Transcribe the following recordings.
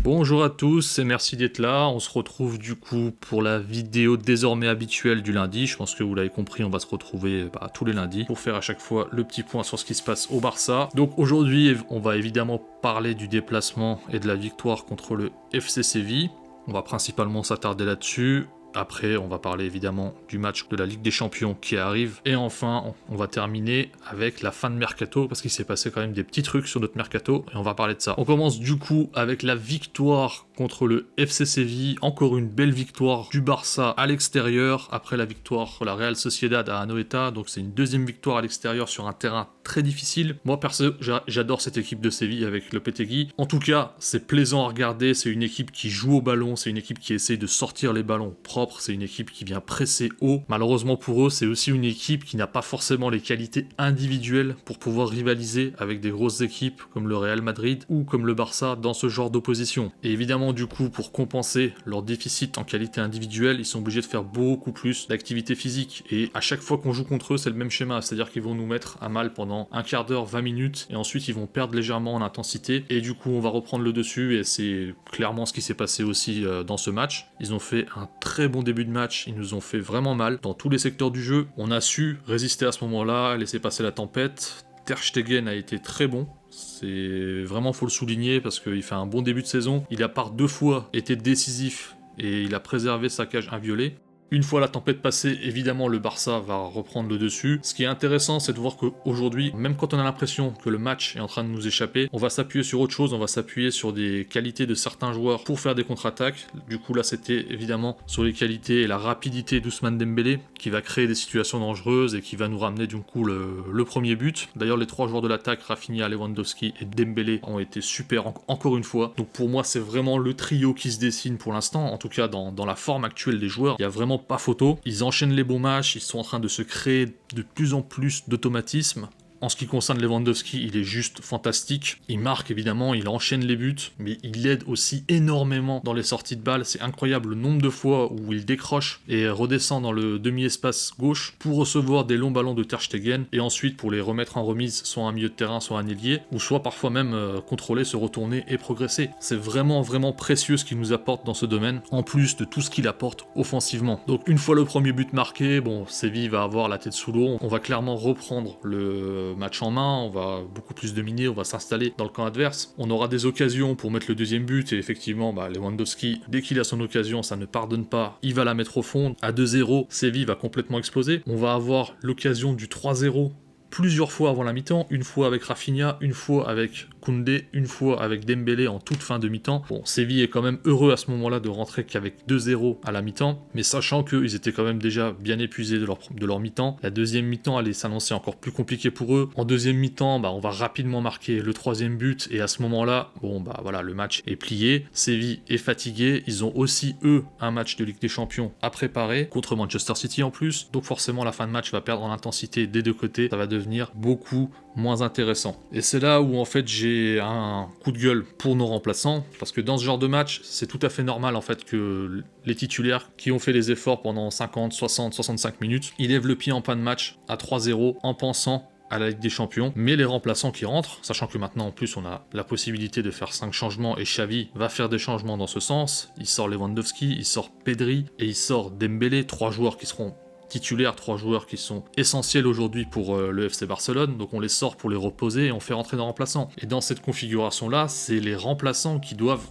Bonjour à tous et merci d'être là. On se retrouve du coup pour la vidéo désormais habituelle du lundi. Je pense que vous l'avez compris, on va se retrouver tous les lundis pour faire à chaque fois le petit point sur ce qui se passe au Barça. Donc aujourd'hui, on va évidemment parler du déplacement et de la victoire contre le FC Séville. On va principalement s'attarder là-dessus. Après, on va parler évidemment du match de la Ligue des Champions qui arrive. Et enfin, on va terminer avec la fin de Mercato, parce qu'il s'est passé quand même des petits trucs sur notre Mercato, et on va parler de ça. On commence du coup avec la victoire contre le FC Séville. Encore une belle victoire du Barça à l'extérieur, après la victoire sur la Real Sociedad à Anoeta. Donc c'est une deuxième victoire à l'extérieur sur un terrain très difficile. Moi perso, j'adore cette équipe de Séville avec Lopetegui. En tout cas, c'est plaisant à regarder, c'est une équipe qui joue au ballon, c'est une équipe qui essaye de sortir les ballons propres. C'est une équipe qui vient presser haut. Malheureusement pour eux, c'est aussi une équipe qui n'a pas forcément les qualités individuelles pour pouvoir rivaliser avec des grosses équipes comme le Real Madrid ou comme le Barça dans ce genre d'opposition. Et évidemment, du coup, pour compenser leur déficit en qualité individuelle, ils sont obligés de faire beaucoup plus d'activité physique. Et à chaque fois qu'on joue contre eux, c'est le même schéma. C'est-à-dire qu'ils vont nous mettre à mal pendant un quart d'heure, 20 minutes, et ensuite ils vont perdre légèrement en intensité. Et du coup, on va reprendre le dessus, et c'est clairement ce qui s'est passé aussi dans ce match. Ils ont fait un très bon début de match, ils nous ont fait vraiment mal dans tous les secteurs du jeu. On a su résister à ce moment-là, laisser passer la tempête. Ter Stegen a été très bon. C'est vraiment, faut le souligner parce qu'il fait un bon début de saison. Il a par 2 fois été décisif et il a préservé sa cage inviolée. Une fois la tempête passée, évidemment, le Barça va reprendre le dessus. Ce qui est intéressant, c'est de voir qu'aujourd'hui, même quand on a l'impression que le match est en train de nous échapper, on va s'appuyer sur autre chose, on va s'appuyer sur des qualités de certains joueurs pour faire des contre-attaques. Du coup, là, c'était évidemment sur les qualités et la rapidité d'Ousmane Dembélé qui va créer des situations dangereuses et qui va nous ramener du coup le premier but. D'ailleurs, les 3 joueurs de l'attaque, Rafinha, Lewandowski et Dembélé, ont été super encore une fois. Donc pour moi, c'est vraiment le trio qui se dessine pour l'instant, en tout cas dans la forme actuelle des joueurs. Il y a vraiment pas photo. Ils enchaînent les bons matchs, ils sont en train de se créer de plus en plus d'automatisme. En ce qui concerne Lewandowski, il est juste fantastique. Il marque évidemment, il enchaîne les buts, mais il aide aussi énormément dans les sorties de balles. C'est incroyable le nombre de fois où il décroche et redescend dans le demi-espace gauche pour recevoir des longs ballons de Ter Stegen et ensuite pour les remettre en remise, soit un milieu de terrain, soit un ailier, ou soit parfois même contrôler, se retourner et progresser. C'est vraiment précieux ce qu'il nous apporte dans ce domaine, en plus de tout ce qu'il apporte offensivement. Donc une fois le premier but marqué, bon, Séville va avoir la tête sous l'eau. On va clairement reprendre le match en main, on va beaucoup plus dominer, on va s'installer dans le camp adverse. On aura des occasions pour mettre le deuxième but et effectivement, Lewandowski, dès qu'il a son occasion, ça ne pardonne pas, il va la mettre au fond. À 2-0, Séville va complètement exploser. On va avoir l'occasion du 3-0 plusieurs fois avant la mi-temps, une fois avec Rafinha, une fois avec Koundé, une fois avec Dembélé en toute fin de mi-temps. Bon, Séville est quand même heureux à ce moment-là de rentrer qu'avec 2-0 à la mi-temps, mais sachant qu'ils étaient quand même déjà bien épuisés de leur mi-temps. La deuxième mi-temps allait s'annoncer encore plus compliquée pour eux. En deuxième mi-temps, on va rapidement marquer le 3e but, et à ce moment-là, le match est plié. Séville est fatigué, ils ont aussi, eux, un match de Ligue des Champions à préparer, contre Manchester City en plus, donc forcément la fin de match va perdre en intensité des deux côtés, ça va devenir beaucoup moins intéressant. Et c'est là où en fait j'ai un coup de gueule pour nos remplaçants, parce que dans ce genre de match, c'est tout à fait normal en fait que les titulaires qui ont fait les efforts pendant 50, 60, 65 minutes, ils lèvent le pied en fin de match à 3-0 en pensant à la Ligue des Champions, mais les remplaçants qui rentrent, sachant que maintenant en plus on a la possibilité de faire 5 changements et Xavi va faire des changements dans ce sens, il sort Lewandowski, il sort Pedri et il sort Dembélé, 3 joueurs qui seront titulaires, 3 joueurs qui sont essentiels aujourd'hui pour le FC Barcelone, donc on les sort pour les reposer et on fait rentrer nos remplaçants. Et dans cette configuration-là, c'est les remplaçants qui doivent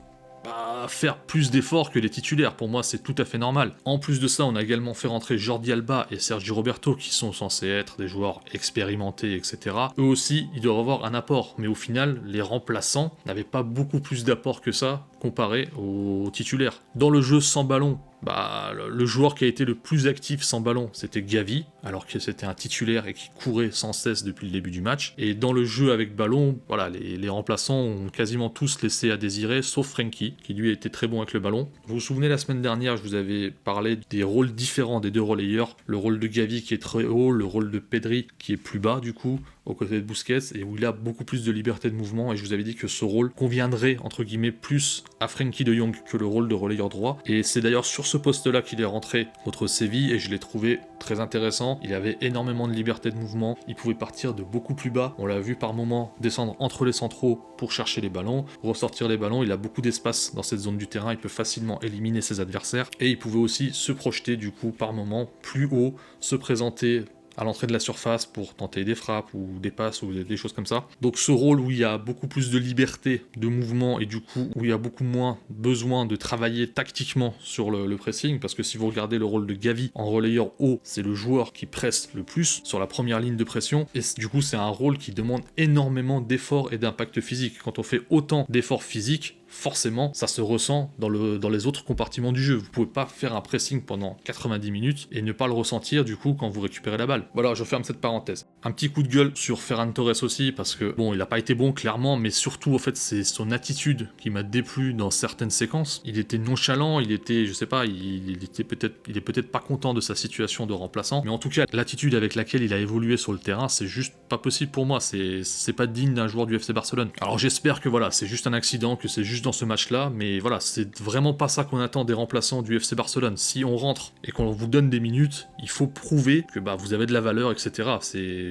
faire plus d'efforts que les titulaires. Pour moi, c'est tout à fait normal. En plus de ça, on a également fait rentrer Jordi Alba et Sergi Roberto, qui sont censés être des joueurs expérimentés, etc. Eux aussi, ils doivent avoir un apport. Mais au final, les remplaçants n'avaient pas beaucoup plus d'apport que ça, comparé aux titulaires. Dans le jeu sans ballon, le joueur qui a été le plus actif sans ballon, c'était Gavi, alors que c'était un titulaire et qui courait sans cesse depuis le début du match. Et dans le jeu avec ballon, les remplaçants ont quasiment tous laissé à désirer, sauf Frenkie, qui lui a été très bon avec le ballon. Vous vous souvenez, la semaine dernière, je vous avais parlé des rôles différents des deux relayeurs. Le rôle de Gavi qui est très haut, le rôle de Pedri qui est plus bas du coup, aux côtés de Busquets, et où il a beaucoup plus de liberté de mouvement, et je vous avais dit que ce rôle conviendrait, entre guillemets, plus à Frenkie de Jong que le rôle de relayeur droit. Et c'est d'ailleurs sur ce poste-là qu'il est rentré contre Séville, et je l'ai trouvé très intéressant. puissant, il avait énormément de liberté de mouvement, il pouvait partir de beaucoup plus bas, on l'a vu par moment descendre entre les centraux pour chercher les ballons, ressortir les ballons, il a beaucoup d'espace dans cette zone du terrain, il peut facilement éliminer ses adversaires, et il pouvait aussi se projeter du coup par moment plus haut, se présenter à l'entrée de la surface pour tenter des frappes ou des passes ou des choses comme ça. Donc ce rôle où il y a beaucoup plus de liberté de mouvement et du coup où il y a beaucoup moins besoin de travailler tactiquement sur le pressing, parce que si vous regardez le rôle de Gavi en relayeur haut, c'est le joueur qui presse le plus sur la première ligne de pression et du coup c'est un rôle qui demande énormément d'efforts et d'impact physique. Quand on fait autant d'efforts physiques, forcément, ça se ressent dans les autres compartiments du jeu. Vous pouvez pas faire un pressing pendant 90 minutes et ne pas le ressentir du coup quand vous récupérez la balle. Voilà, je ferme cette parenthèse. Un petit coup de gueule sur Ferran Torres aussi, parce que bon, il a pas été bon clairement, mais surtout en fait c'est son attitude qui m'a déplu dans certaines séquences. Il était nonchalant, il était, je sais pas, il est peut-être pas content de sa situation de remplaçant, mais en tout cas l'attitude avec laquelle il a évolué sur le terrain, c'est juste pas possible pour moi. C'est pas digne d'un joueur du FC Barcelone. Alors j'espère que voilà, c'est juste un accident, que c'est juste dans ce match-là, mais voilà, c'est vraiment pas ça qu'on attend des remplaçants du FC Barcelone. Si on rentre et qu'on vous donne des minutes, il faut prouver que bah, vous avez de la valeur, etc.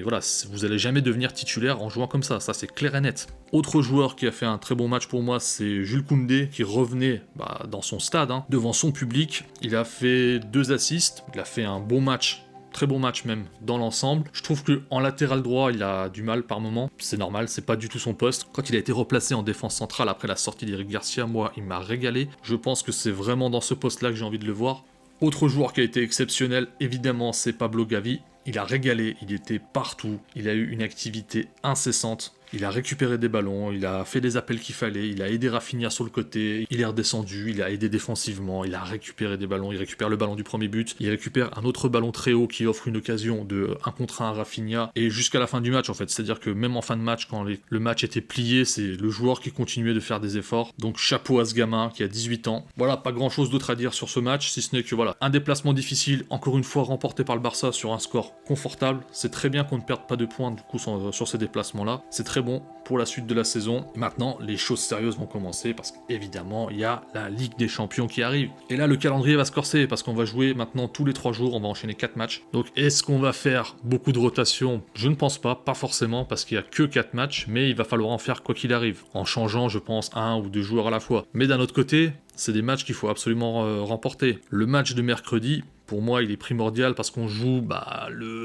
Voilà, vous allez jamais devenir titulaire en jouant comme ça c'est clair et net. Autre joueur qui a fait un très bon match pour moi, c'est Jules Koundé, qui revenait dans son stade, devant son public. Il a fait 2 assists, il a fait un bon match, très bon match même dans l'ensemble. Je trouve qu'en latéral droit, il a du mal par moment. C'est normal, c'est pas du tout son poste. Quand il a été replacé en défense centrale après la sortie d'Eric Garcia, moi, il m'a régalé. Je pense que c'est vraiment dans ce poste-là que j'ai envie de le voir. Autre joueur qui a été exceptionnel, évidemment, c'est Pablo Gavi. Il a régalé, il était partout, il a eu une activité incessante. Il a récupéré des ballons, il a fait des appels qu'il fallait, il a aidé Rafinha sur le côté, il est redescendu, il a aidé défensivement, il a récupéré des ballons, il récupère le ballon du premier but, il récupère un autre ballon très haut qui offre une occasion de 1 contre 1 à Rafinha, et jusqu'à la fin du match en fait, c'est-à-dire que même en fin de match, quand le match était plié, c'est le joueur qui continuait de faire des efforts, donc chapeau à ce gamin qui a 18 ans. Voilà, pas grand-chose d'autre à dire sur ce match, si ce n'est que voilà, un déplacement difficile, encore une fois remporté par le Barça sur un score confortable, c'est très bien qu'on ne perde pas de points du coup sur ces déplacements-là, c'est très bon pour la suite de la saison. Et maintenant, les choses sérieuses vont commencer parce qu'évidemment, il y a la Ligue des Champions qui arrive. Et là, le calendrier va se corser parce qu'on va jouer maintenant tous les 3 jours, on va enchaîner 4 matchs. Donc, est-ce qu'on va faire beaucoup de rotation? Je ne pense pas forcément parce qu'il n'y a que 4 matchs, mais il va falloir en faire quoi qu'il arrive, en changeant, je pense, 1 ou 2 joueurs à la fois. Mais d'un autre côté, c'est des matchs qu'il faut absolument remporter. Le match de mercredi, pour moi, il est primordial parce qu'on joue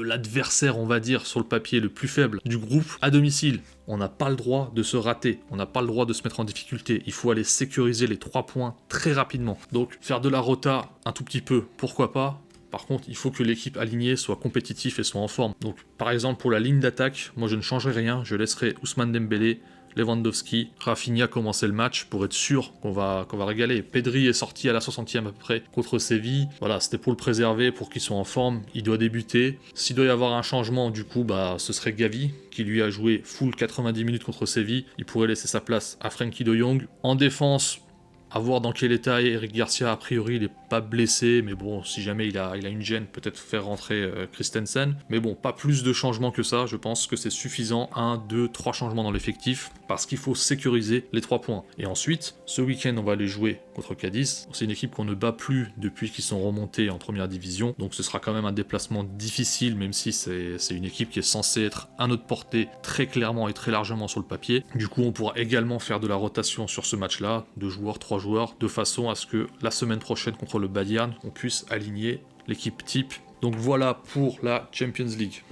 l'adversaire, on va dire, sur le papier le plus faible du groupe à domicile. On n'a pas le droit de se rater, on n'a pas le droit de se mettre en difficulté. Il faut aller sécuriser les 3 points très rapidement. Donc, faire de la rota un tout petit peu, pourquoi pas. Par contre, il faut que l'équipe alignée soit compétitive et soit en forme. Donc, par exemple, pour la ligne d'attaque, moi je ne changerai rien. Je laisserai Ousmane Dembélé, Lewandowski, Rafinha commencer le match pour être sûr qu'on va régaler. Pedri est sorti à la 60e à peu près contre Séville. Voilà, c'était pour le préserver, pour qu'il soit en forme. Il doit débuter. S'il doit y avoir un changement, du coup, ce serait Gavi qui lui a joué full 90 minutes contre Séville. Il pourrait laisser sa place à Frenkie de Jong. En défense, à voir dans quel état est Eric Garcia. A priori, il n'est pas blessé, mais bon, si jamais il a une gêne, peut-être faire rentrer Christensen. Mais bon, pas plus de changements que ça. Je pense que c'est suffisant. 1, 2, 3 changements dans l'effectif, parce qu'il faut sécuriser les 3 points. Et ensuite, ce week-end, on va aller jouer contre Cadiz. C'est une équipe qu'on ne bat plus depuis qu'ils sont remontés en première division. Donc ce sera quand même un déplacement difficile, même si c'est une équipe qui est censée être à notre portée très clairement et très largement sur le papier. Du coup, on pourra également faire de la rotation sur ce match-là, 2 joueurs, 3 joueurs, de façon à ce que la semaine prochaine contre le Bayern, on puisse aligner l'équipe type. Donc voilà pour la Champions League.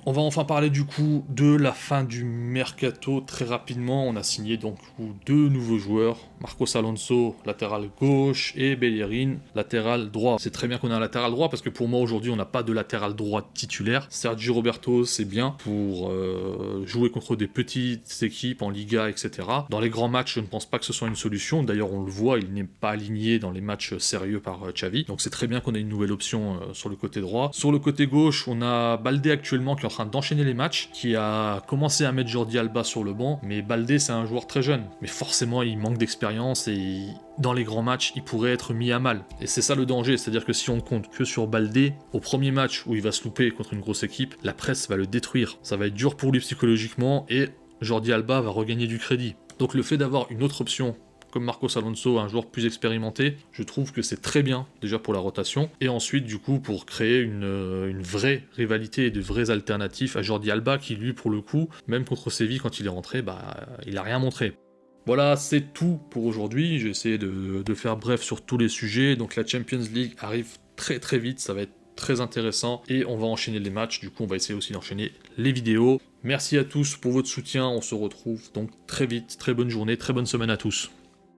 On va enfin parler du coup de la fin du mercato très rapidement. On a signé donc 2 nouveaux joueurs, Marcos Alonso, latéral gauche, et Bellerin, latéral droit. C'est très bien qu'on ait un latéral droit parce que pour moi aujourd'hui on n'a pas de latéral droit titulaire. Sergio Roberto c'est bien pour jouer contre des petites équipes en Liga, etc. Dans les grands matchs je ne pense pas que ce soit une solution. D'ailleurs on le voit, il n'est pas aligné dans les matchs sérieux par Xavi. Donc c'est très bien qu'on ait une nouvelle option sur le côté droit. Sur le côté gauche on a Baldé actuellement qui est en train d'enchaîner les matchs, qui a commencé à mettre Jordi Alba sur le banc, mais Baldé c'est un joueur très jeune, mais forcément il manque d'expérience et dans les grands matchs il pourrait être mis à mal. Et c'est ça le danger, c'est-à-dire que si on ne compte que sur Baldé, au premier match où il va se louper contre une grosse équipe, la presse va le détruire, ça va être dur pour lui psychologiquement et Jordi Alba va regagner du crédit. Donc le fait d'avoir une autre option comme Marcos Alonso, un joueur plus expérimenté, je trouve que c'est très bien, déjà pour la rotation, et ensuite, du coup, pour créer une vraie rivalité et de vraies alternatives à Jordi Alba, qui lui, pour le coup, même contre Séville, quand il est rentré, il a rien montré. Voilà, c'est tout pour aujourd'hui. J'ai essayé de faire bref sur tous les sujets. Donc la Champions League arrive très très vite, ça va être très intéressant. Et on va enchaîner les matchs, du coup on va essayer aussi d'enchaîner les vidéos. Merci à tous pour votre soutien, on se retrouve donc très vite. Très bonne journée, très bonne semaine à tous.